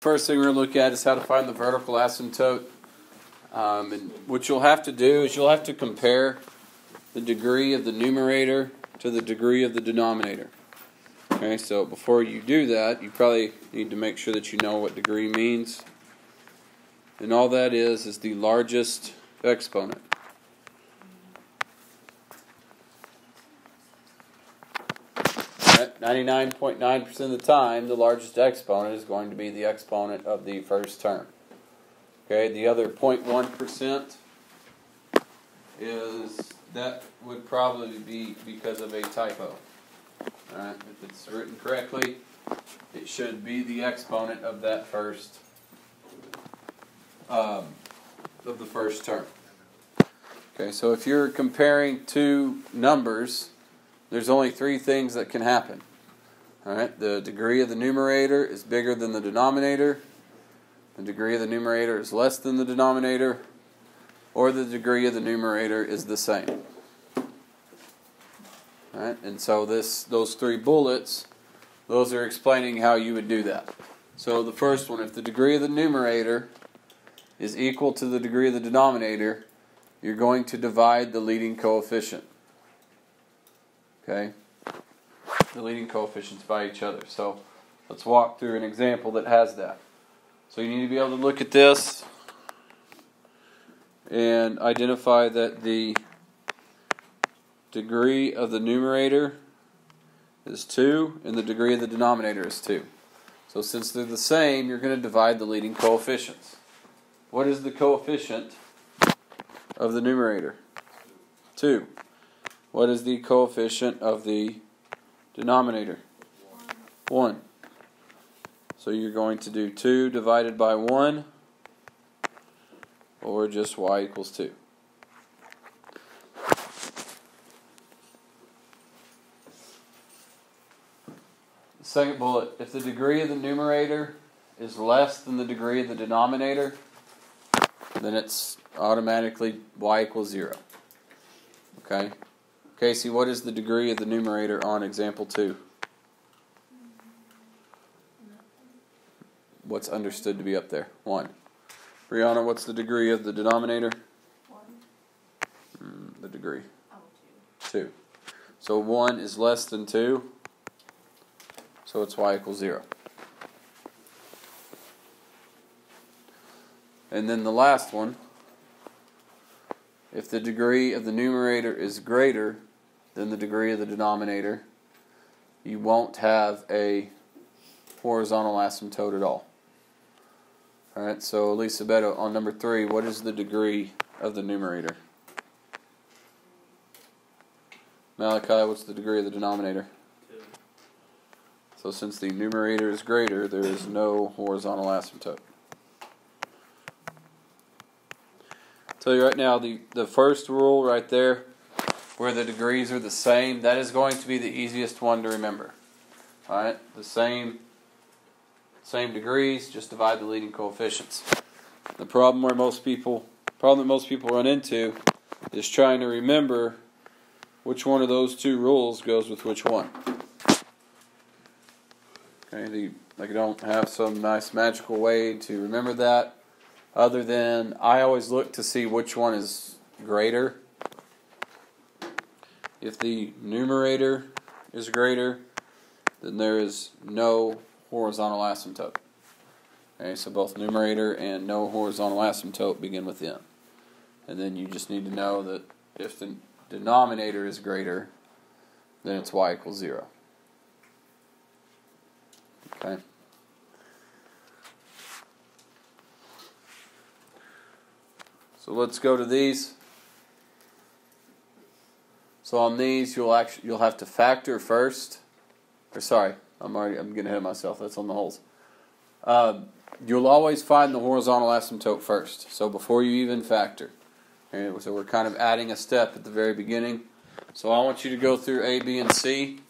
First thing we're going to look at is how to find the vertical asymptote. And what you'll have to do is you'll have to compare the degree of the numerator to the degree of the denominator. Okay, so before you do that, you probably need to make sure that you know what degree means. And all that is the largest exponent. At 99.9% of the time, the largest exponent is going to be the exponent of the first term. Okay, the other 0.1% that would probably be because of a typo. Alright, if it's written correctly, it should be the exponent of that first of the first term. Okay, so if you're comparing two numbers, there's only three things that can happen. Alright, the degree of the numerator is bigger than the denominator, the degree of the numerator is less than the denominator, or the degree of the numerator is the same. Alright, and so those three bullets, those are explaining how you would do that. So the first one, if the degree of the numerator is equal to the degree of the denominator, you're going to divide the leading coefficient. Okay? The leading coefficients by each other. So let's walk through an example that has that. So you need to be able to look at this and identify that the degree of the numerator is 2 and the degree of the denominator is 2. So since they're the same, you're going to divide the leading coefficients. What is the coefficient of the numerator? 2. What is the coefficient of the denominator? 1. So you're going to do 2 divided by 1, or just y equals 2. The second bullet, if the degree of the numerator is less than the degree of the denominator, then it's automatically y equals 0. Okay? Casey, what is the degree of the numerator on example 2? What's understood to be up there? 1. Brianna, what's the degree of the denominator? 1. The degree? 2. So 1 is less than 2, so it's y equals 0. And then the last one, if the degree of the numerator is greater than the degree of the denominator, you won't have a horizontal asymptote at all. Alright, so Elisabetta, on number 3, what is the degree of the numerator? Malachi, what's the degree of the denominator? 2. So since the numerator is greater, there is no horizontal asymptote. Tell you right now, the first rule right there, where the degrees are the same, that is going to be the easiest one to remember. Alright, the same degrees, just divide the leading coefficients. The problem that most people run into is trying to remember which one of those two rules goes with which one. Okay, they don't have some nice magical way to remember that, other than I always look to see which one is greater. If the numerator is greater, then there is no horizontal asymptote. Okay, so both numerator and no horizontal asymptote begin with n. And then you just need to know that if the denominator is greater, then it's y equals 0. Okay. So let's go to these. So on these, you'll have to factor first. Or sorry, I'm getting ahead of myself. That's on the holes. You'll always find the horizontal asymptote first. So before you even factor. Okay, so we're kind of adding a step at the very beginning. So I want you to go through A, B, and C.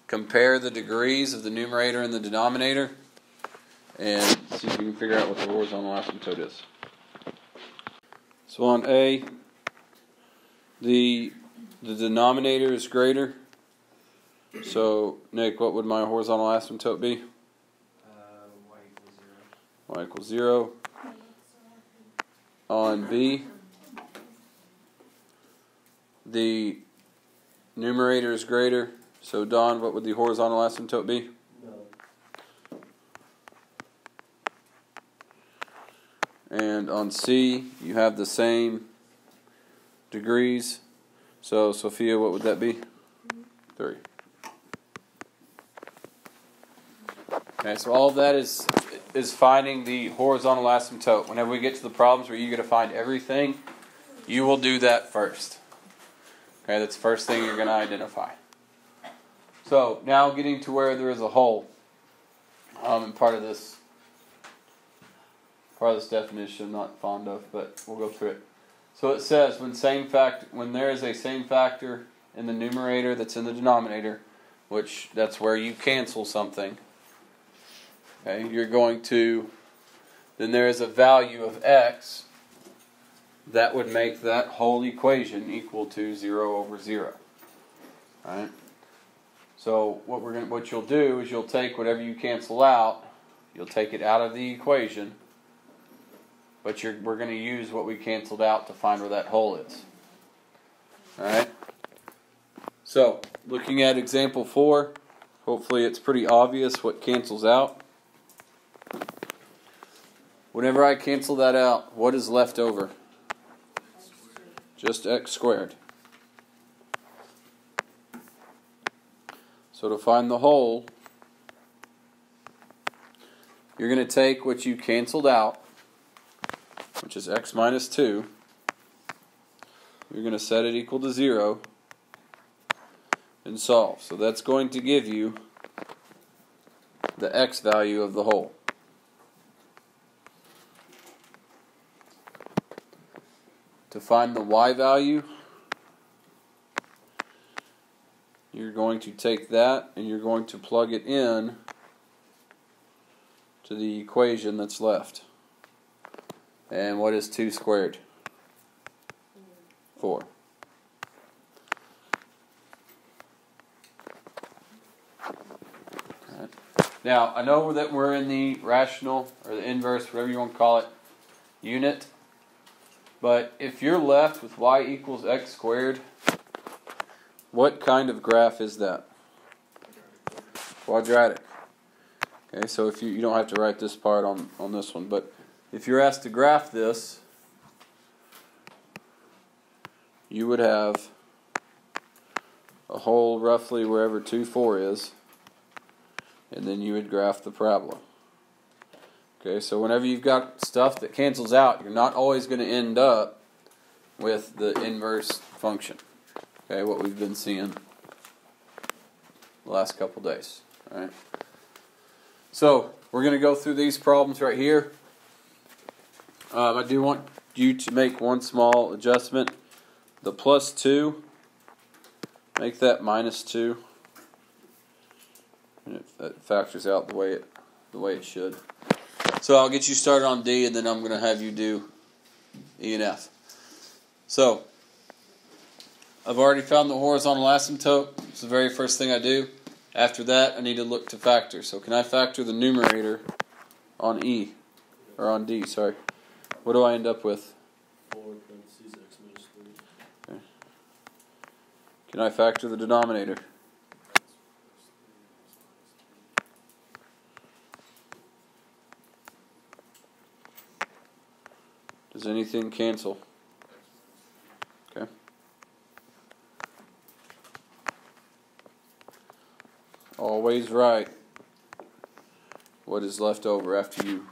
Compare the degrees of the numerator and the denominator. And see if you can figure out what the horizontal asymptote is. So on A, the denominator is greater. So, Nick, what would my horizontal asymptote be? Y equals 0. y equals 0. On B, the numerator is greater. So Don, what would the horizontal asymptote be? And on C, you have the same degrees. So Sophia, what would that be? 3. Okay, so all of that is finding the horizontal asymptote. Whenever we get to the problems where you got to find everything, you will do that first. Okay, that's the first thing you're going to identify. So now getting to where there is a hole, and part of this definition I'm not fond of, but we'll go through it. So it says when there is a same factor in the numerator that's in the denominator, which that's where you cancel something. Okay, you're going to, then there is a value of x that would make that whole equation equal to 0 over 0. Right? So what you'll do is you'll take whatever you cancel out, you'll take it out of the equation, but we're going to use what we canceled out to find where that hole is. All right. So looking at example 4, hopefully it's pretty obvious what cancels out. Whenever I cancel that out, what is left over? Just x squared. So to find the hole, you're going to take what you canceled out, which is x minus 2. You're going to set it equal to 0 and solve. So that's going to give you the x value of the hole. To find the y value, you're going to take that and you're going to plug it in to the equation that's left. And what is 2 squared? 4. Right. Now, I know that we're in the rational, or the inverse, whatever you want to call it, unit. But if you're left with y equals x squared, what kind of graph is that? Quadratic. Okay, so if you don't have to write this part on this one, but if you're asked to graph this, you would have a hole roughly wherever 2, 4 is, and then you would graph the parabola. Okay, so whenever you've got stuff that cancels out, you're not always going to end up with the inverse function. Okay, what we've been seeing the last couple days. All right. So we're going to go through these problems right here. I do want you to make one small adjustment. The plus 2, make that minus 2, and it factors out the way it should. So I'll get you started on D, and then I'm going to have you do E and F. So I've already found the horizontal asymptote. It's the very first thing I do. After that, I need to look to factor. So can I factor the numerator on E, or on D, sorry. What do I end up with? 4 parentheses x minus 3. Okay. Can I factor the denominator? Does anything cancel? Okay. Always write what is left over after you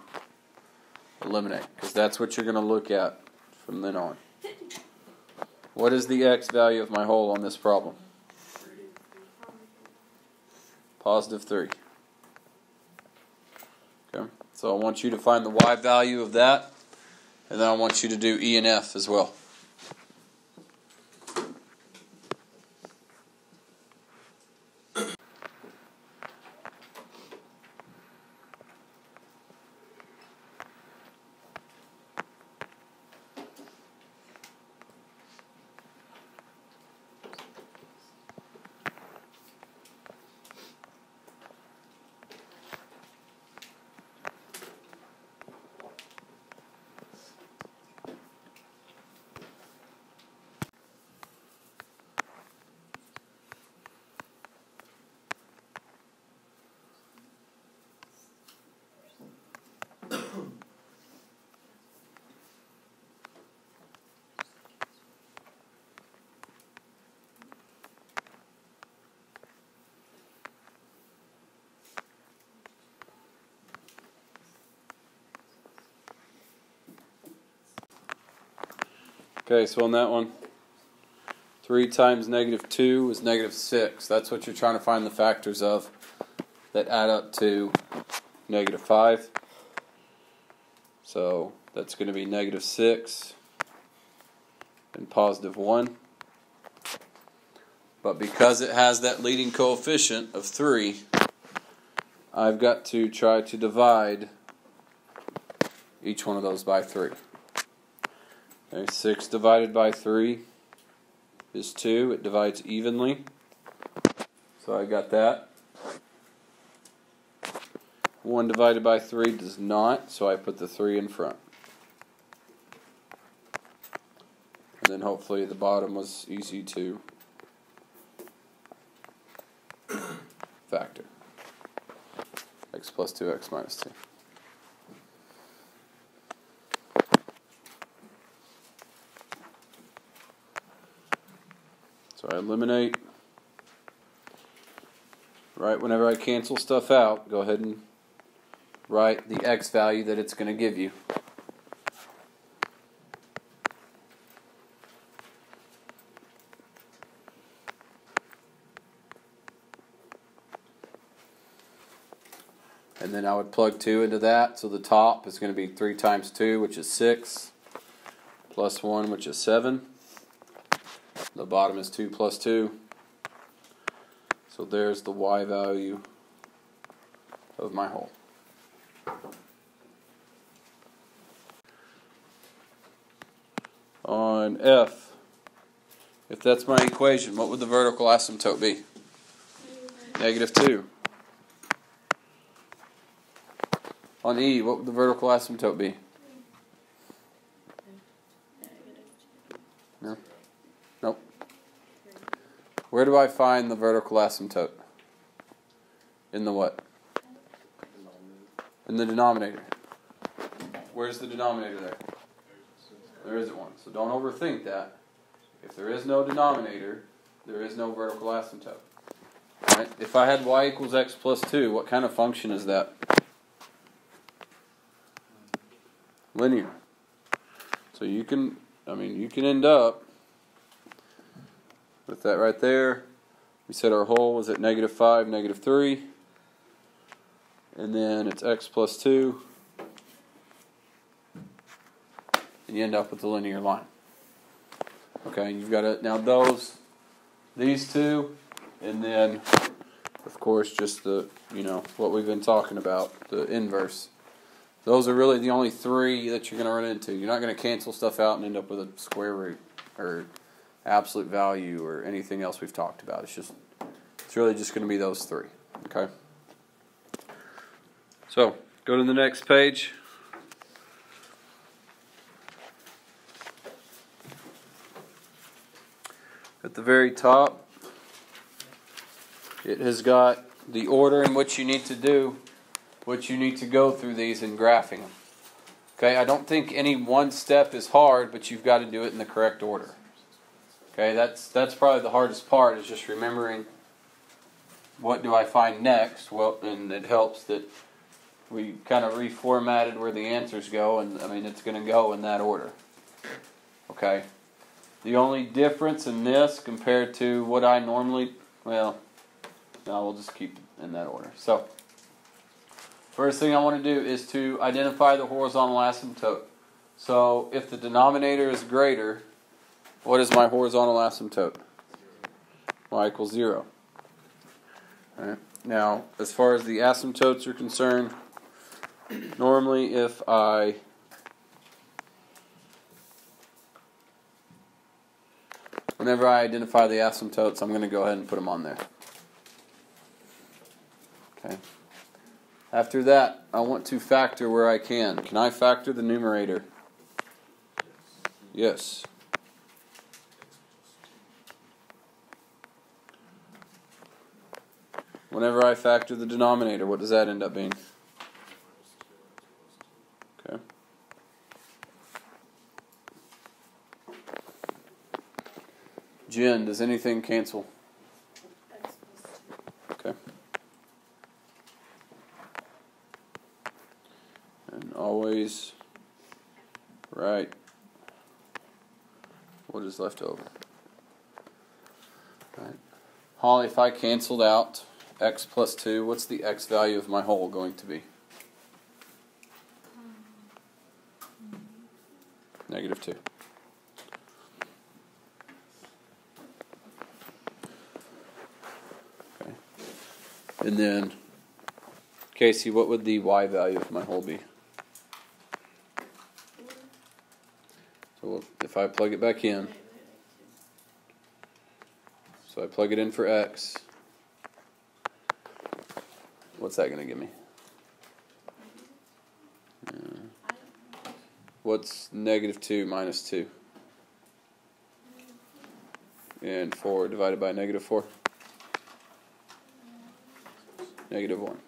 eliminate, because that's what you're going to look at from then on. What is the x value of my hole on this problem? Positive 3. Okay. So I want you to find the y value of that, and then I want you to do E and F as well. Okay, so on that one, 3 times negative 2 is negative 6. That's what you're trying to find the factors of that add up to negative 5. So that's going to be negative 6 and positive 1. But because it has that leading coefficient of 3, I've got to try to divide each one of those by 3. Okay, 6 divided by 3 is 2. It divides evenly. So I got that. 1 divided by 3 does not, so I put the 3 in front. And then hopefully the bottom was easy to factor. X plus 2, x minus 2. So I eliminate. Right, whenever I cancel stuff out, go ahead and write the x value that it's going to give you. And then I would plug 2 into that, so the top is going to be 3 times 2, which is 6, plus 1, which is 7. The bottom is 2 plus 2. So there's the y value of my hole. On F, if that's my equation, what would the vertical asymptote be? Negative 2. On E, what would the vertical asymptote be? No? Nope. Where do I find the vertical asymptote? In the what? In the denominator. Where's the denominator there? There isn't one. So don't overthink that. If there is no denominator, there is no vertical asymptote. Right? If I had y equals x plus 2, what kind of function is that? Linear. So you can end up with that right there. We said our hole was at negative 5, negative 3. And then it's x plus 2. And you end up with a linear line. Okay, you've got to, now these two, and then, of course, just the, what we've been talking about, the inverse. Those are really the only 3 that you're going to run into. You're not going to cancel stuff out and end up with a square root or absolute value or anything else we've talked about. It's really just going to be those 3. Okay? So, go to the next page. At the very top, it has got the order in which you need to go through these in graphing them. Okay, I don't think any one step is hard, but you've got to do it in the correct order. Okay, that's probably the hardest part, is just remembering what do I find next. Well, and it helps that we kind of reformatted where the answers go, and it's going to go in that order. Okay. The only difference in this compared to what I normally, no, we'll just keep it in that order. So, first thing I want to do is to identify the horizontal asymptote. So, if the denominator is greater, what is my horizontal asymptote? Y equals 0. All right. Now, as far as the asymptotes are concerned, normally whenever I identify the asymptotes, I'm going to go ahead and put them on there. Okay. After that, I want to factor where I can. Can I factor the numerator? Yes. Whenever I factor the denominator, what does that end up being? Okay. Jen, does anything cancel? Okay. And always write what is left over. Right. Holly, if I canceled out x plus 2, what's the x value of my whole going to be? Negative 2. Okay. And then, Casey, what would the y value of my whole be? So if I plug it back in, so I plug it in for x, what's that going to give me? What's negative 2 minus 2? And 4 divided by negative 4? Negative 1.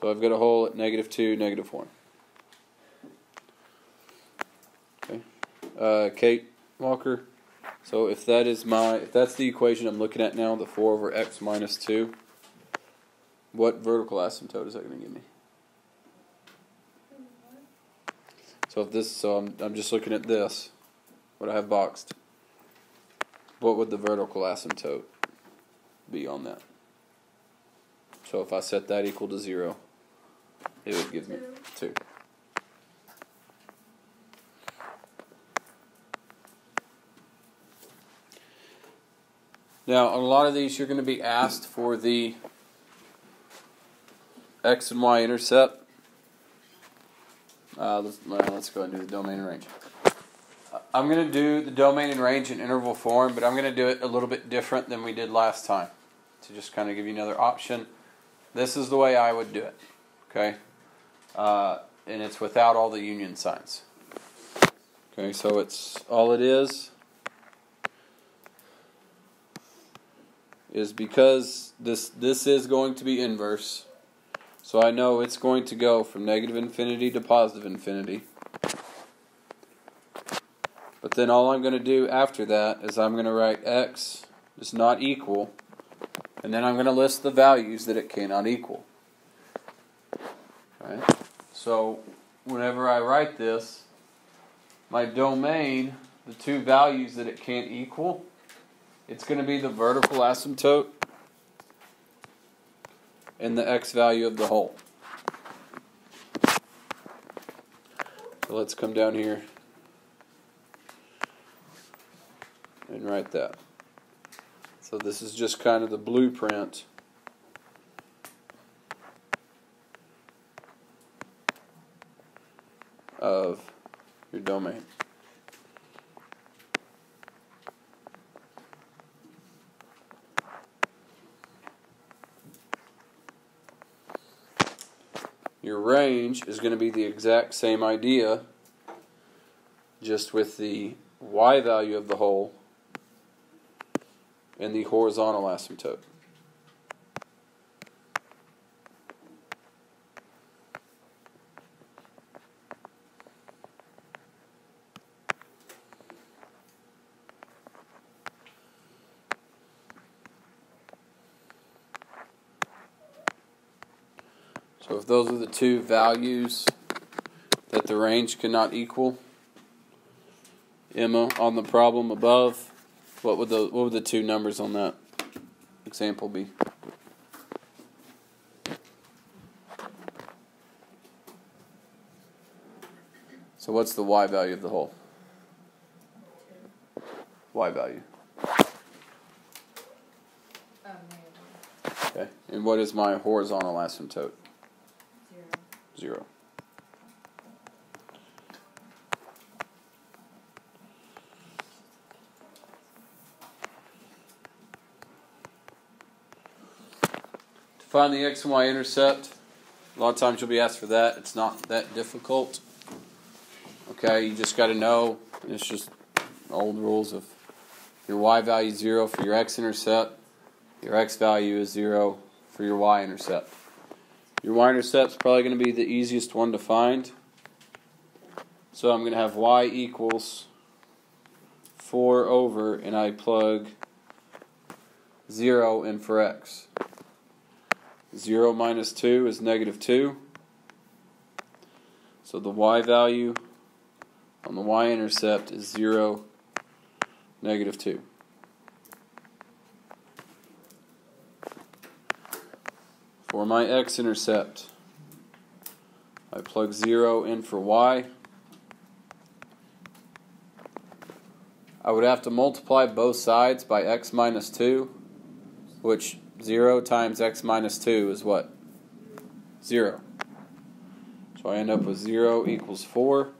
So I've got a whole at negative 2, negative 1. Okay. Kate Walker. So if that's the equation I'm looking at now, the 4 over x minus 2, what vertical asymptote is that going to give me? So I'm just looking at this, what I have boxed. What would the vertical asymptote be on that? So if I set that equal to 0, it would give me 2. Now, on a lot of these, you're going to be asked for the x and y intercept. Let's go ahead and do the domain and range. I'm going to do the domain and range in interval form, but I'm going to do it a little bit different than we did last time, to just kind of give you another option. This is the way I would do it, okay? And it's without all the union signs. Okay, so all it is because this is going to be inverse. So I know it's going to go from negative infinity to positive infinity. But then all I'm going to do after that is I'm going to write x is not equal, and then I'm going to list the values that it cannot equal. Right? So whenever I write this, my domain, the two values that it can't equal, it's going to be the vertical asymptote and the x value of the whole. So let's come down here and write that. So this is just kind of the blueprint of your domain. Your range is going to be the exact same idea, just with the y value of the whole and the horizontal asymptote. So if those are the two values that the range cannot equal, Emma, on the problem above, what would the two numbers on that example be? So what's the y value of the whole? Y value. Okay. And what is my horizontal asymptote? 0. To find the x and y intercept, a lot of times you'll be asked for that. It's not that difficult. Okay, you just got to know, it's just old rules of your y value is 0 for your x intercept, your x value is 0 for your y intercept. Your y-intercept is probably going to be the easiest one to find. So I'm going to have y equals 4 over, and I plug 0 in for x. 0 minus 2 is negative 2. So the y value on the y-intercept is 0, -2. For my x-intercept, I plug 0 in for y. I would have to multiply both sides by x minus 2, which 0 times x minus 2 is what? 0. So I end up with 0 equals 4.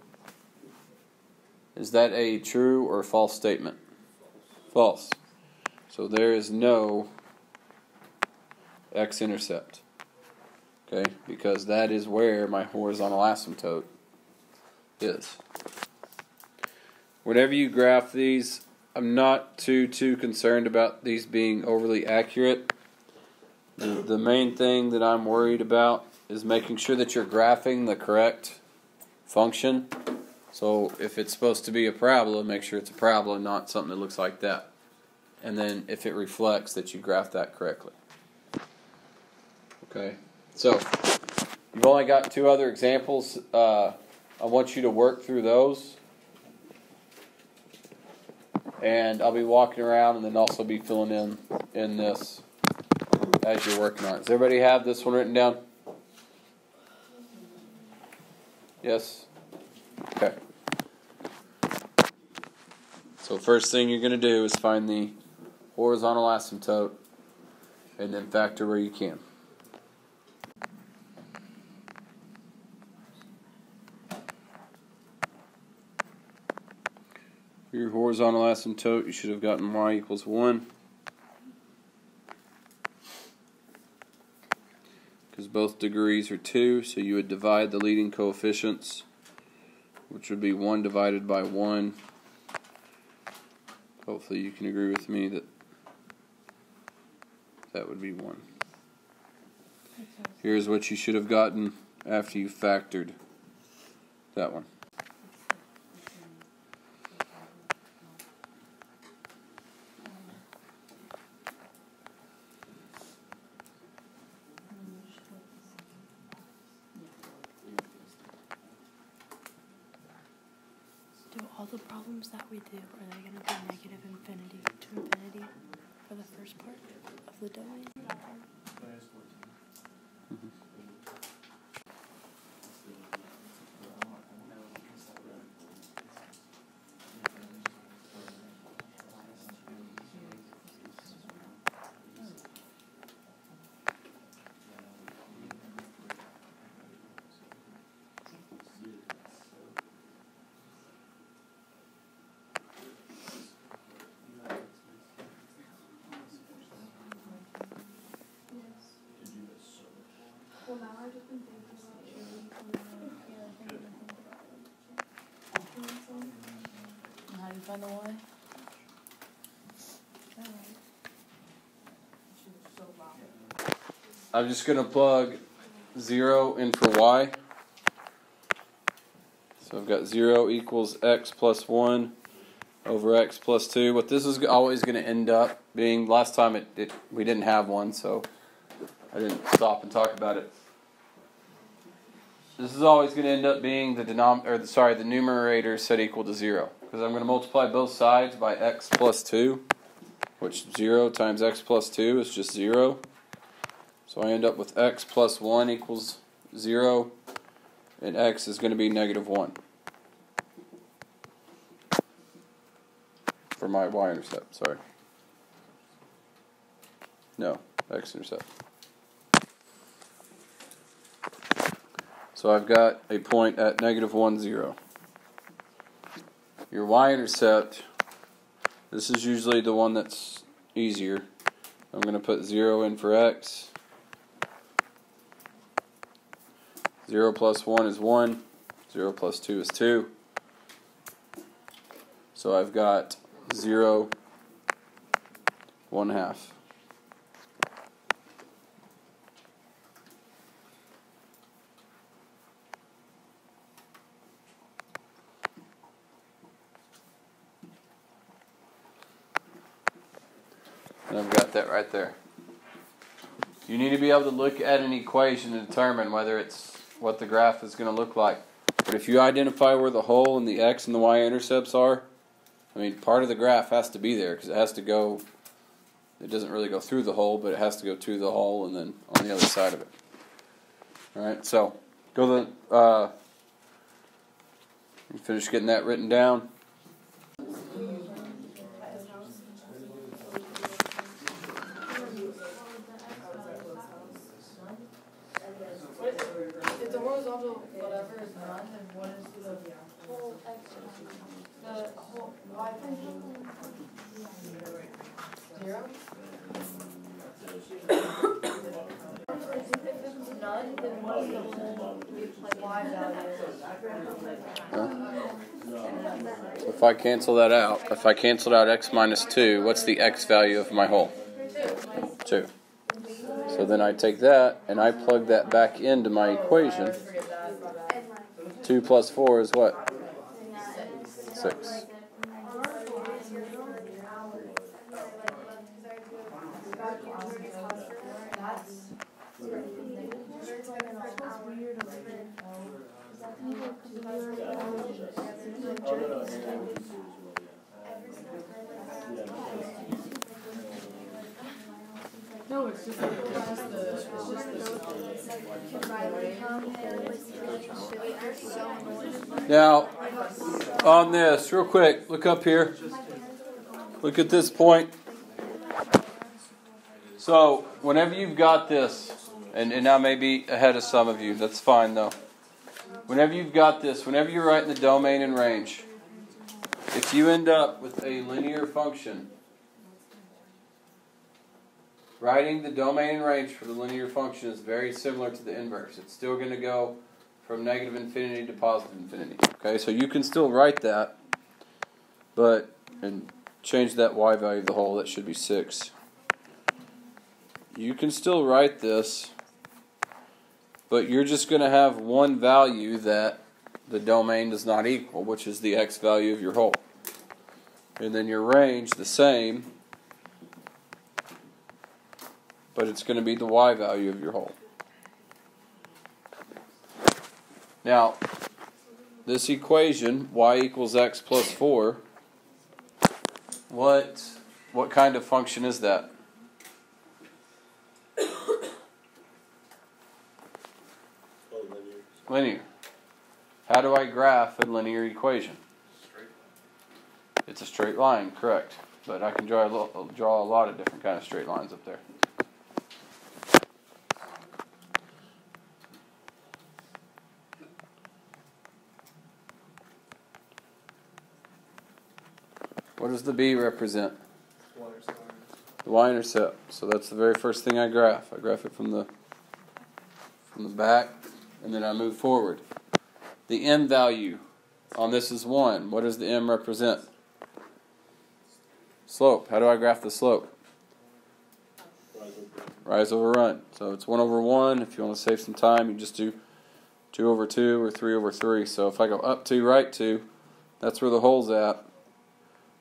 Is that a true or false statement? False. So there is no x-intercept. Okay, because that is where my horizontal asymptote is. Whenever you graph these, I'm not too concerned about these being overly accurate. The main thing that I'm worried about is making sure that you're graphing the correct function. So if it's supposed to be a parabola, make sure it's a parabola, not something that looks like that. And then if it reflects, that you graph that correctly. Okay, so you've only got 2 other examples. I want you to work through those. And I'll be walking around and then also be filling in this as you're working on it. Does everybody have this one written down? Yes? Okay. So first thing you're going to do is find the horizontal asymptote and then factor where you can. For your horizontal asymptote, you should have gotten y equals 1. Because both degrees are 2, so you would divide the leading coefficients, which would be 1 divided by 1. Hopefully you can agree with me that that would be 1. Here's what you should have gotten after you factored that one. Do all the problems that we do, are they going to be negative infinity to infinity for the first part of the domain? Well, now I've just been thinking about And how do you find the y? I'm just going to plug 0 in for y. So I've got 0 equals x plus 1 over x plus 2. What this is always going to end up being, last time we didn't have one, so I didn't stop and talk about it. This is always going to end up being the numerator set equal to 0. Because I'm going to multiply both sides by x plus 2, which 0 times x plus 2 is just 0. So I end up with x plus 1 equals 0, and x is going to be -1 for my y-intercept, sorry. No, x-intercept. So I've got a point at -1, 0. Your y-intercept, this is usually the one that's easier. I'm going to put 0 in for x. 0 plus 1 is 1. 0 plus 2 is 2. So I've got 0, 1/2. And I've got that right there. You need to be able to look at an equation to determine whether it's what the graph is going to look like. But if you identify where the hole and the x and the y-intercepts are, I mean, part of the graph has to be there because it has to go, it doesn't really go through the hole, but it has to go to the hole and then on the other side of it. Alright, so go to the, you finish getting that written down. If the horizontal whatever is none, then what is the whole x? The whole y function? 0? If it's none, then what is the whole y value? If I cancel that out, if I canceled out x minus 2, what's the x value of my hole? 2. So then I take that and I plug that back into my equation. 2 plus 4 is what? 6. No, it's just the Now, on this, real quick, look up here. Look at this point. So, whenever you've got this, and I may be ahead of some of you, that's fine though. Whenever you've got this, whenever you're writing the domain and range, if you end up with a linear function, writing the domain and range for the linear function is very similar to the inverse. It's still going to go from negative infinity to positive infinity. Okay, so you can still write that, but and change that y value of the whole. That should be 6. You can still write this, but you're just going to have one value that the domain does not equal, which is the x value of your whole. And then your range, the same, but it's going to be the y value of your whole. Now, this equation, y equals x plus 4, what kind of function is that? Linear. How do I graph a linear equation? It's a straight line, correct. But I can draw a lot of different kind of straight lines up there. What does the B represent? The y-intercept. So that's the very first thing I graph. I graph it from the back, and then I move forward. The m value on this is 1. What does the m represent? Slope. How do I graph the slope? Rise over run. So it's 1 over 1. If you want to save some time, you just do 2 over 2 or 3 over 3. So if I go up 2, right 2, that's where the hole's at.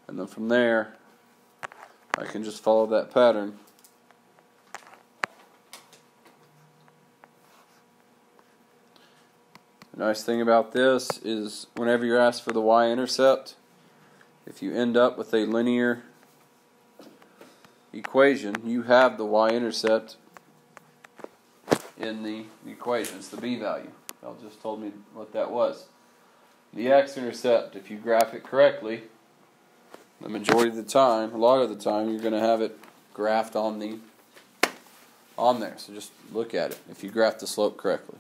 And then from there, I can just follow that pattern. The nice thing about this is whenever you're asked for the y-intercept, if you end up with a linear equation, you have the y-intercept in the equation. It's the b value. Y'all just told me what that was. The x-intercept, if you graph it correctly, the majority of the time, a lot of the time, you're going to have it graphed on there. So just look at it if you graph the slope correctly.